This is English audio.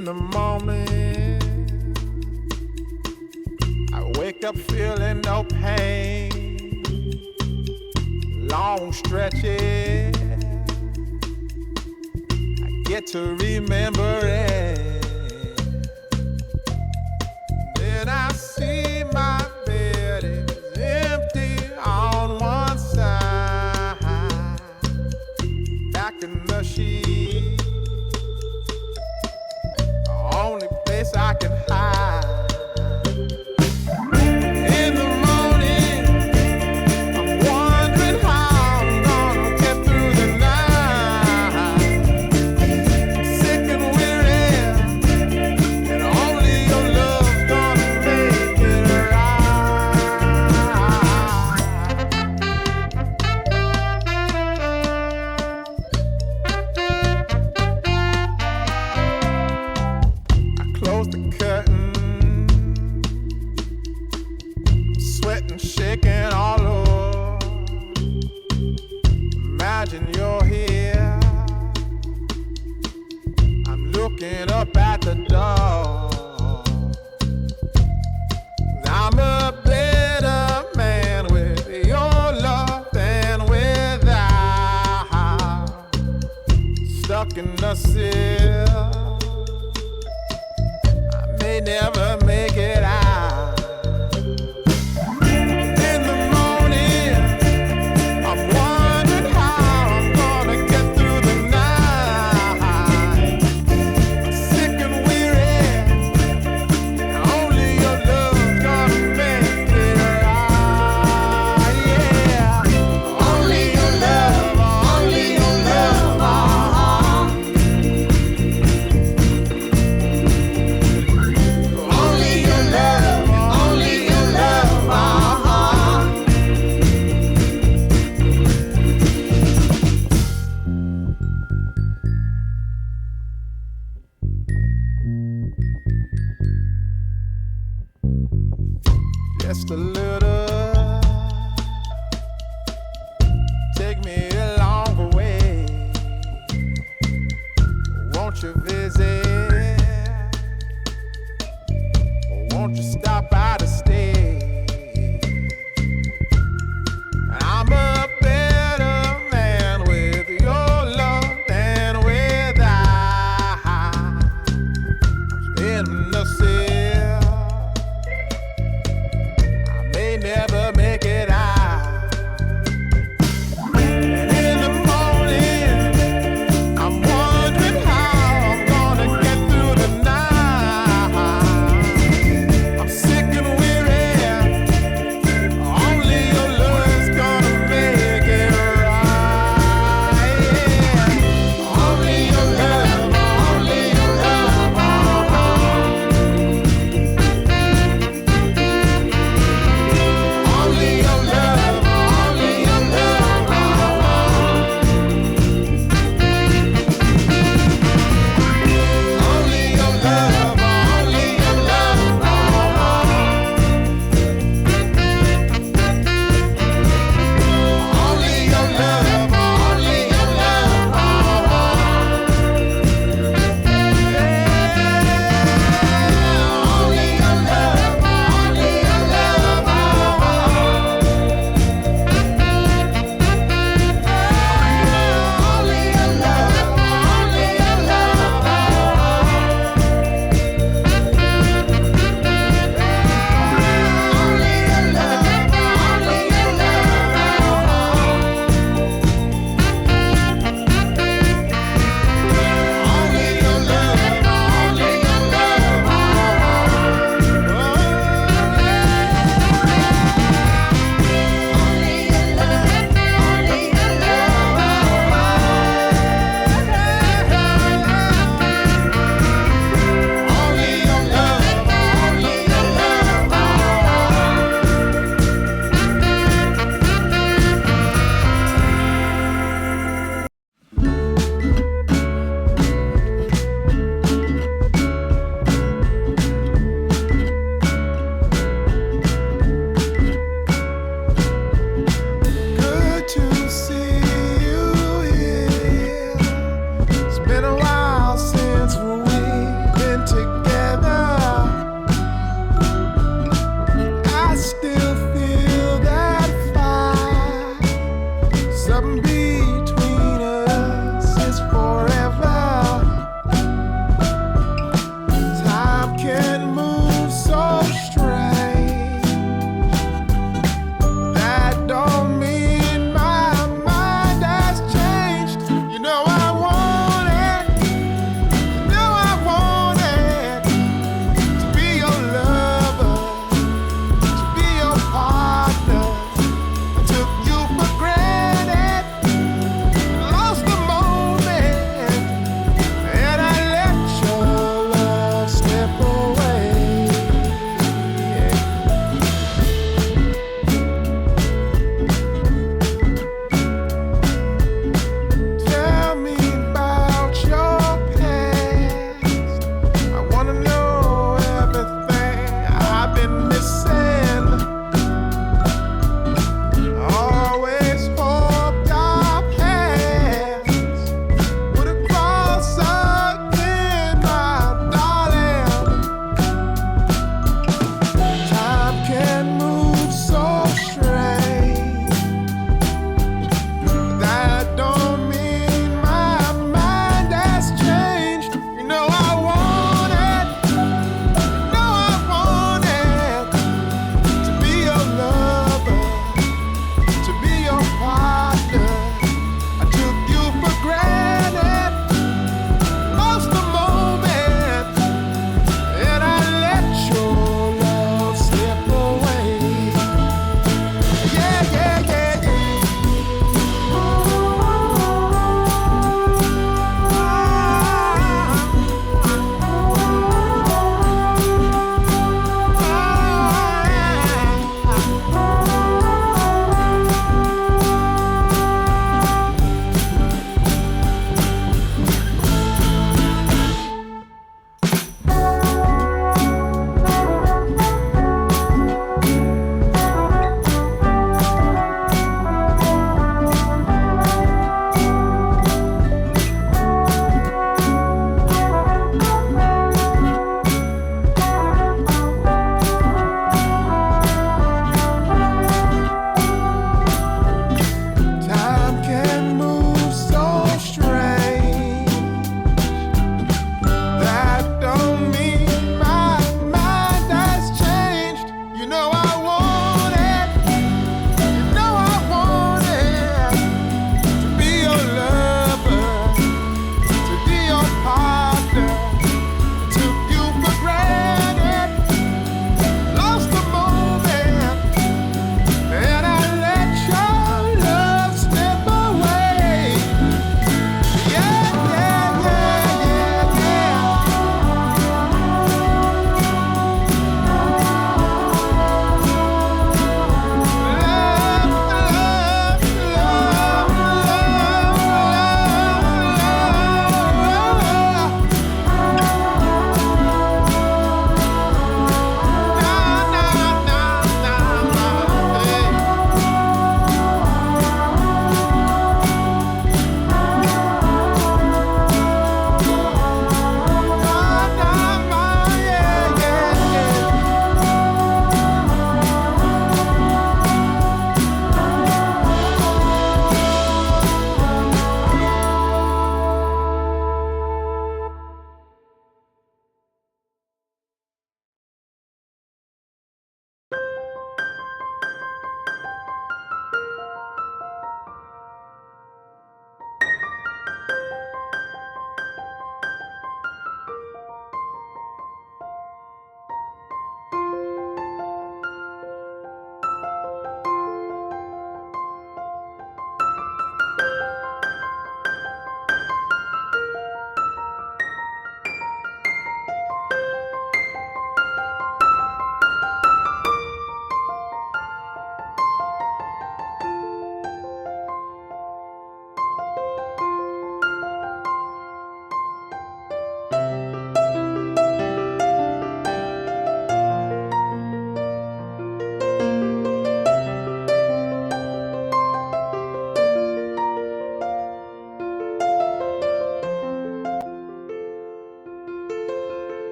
In the morning, I wake up feeling no pain. Long stretches, I get to remember it. Then I see my bed is empty on one side. Back in the sheet, only place I can hide. In the morning, I'm wondering how I'm gonna get through the night. Sick and weary, and only your love's gonna make it Close the curtain, sweating, shaking all over. Imagine you're here, I'm looking up at the door. I'm a better man with your love than without. Stuck in the cell, may never make it out. In the morning, I'm wondering how I'm gonna get through the night. Sick and weary, only your love's gonna make it right. Yeah, only your love, only your love. Only your love, only your love, Just a little, take me along the way. Won't you visit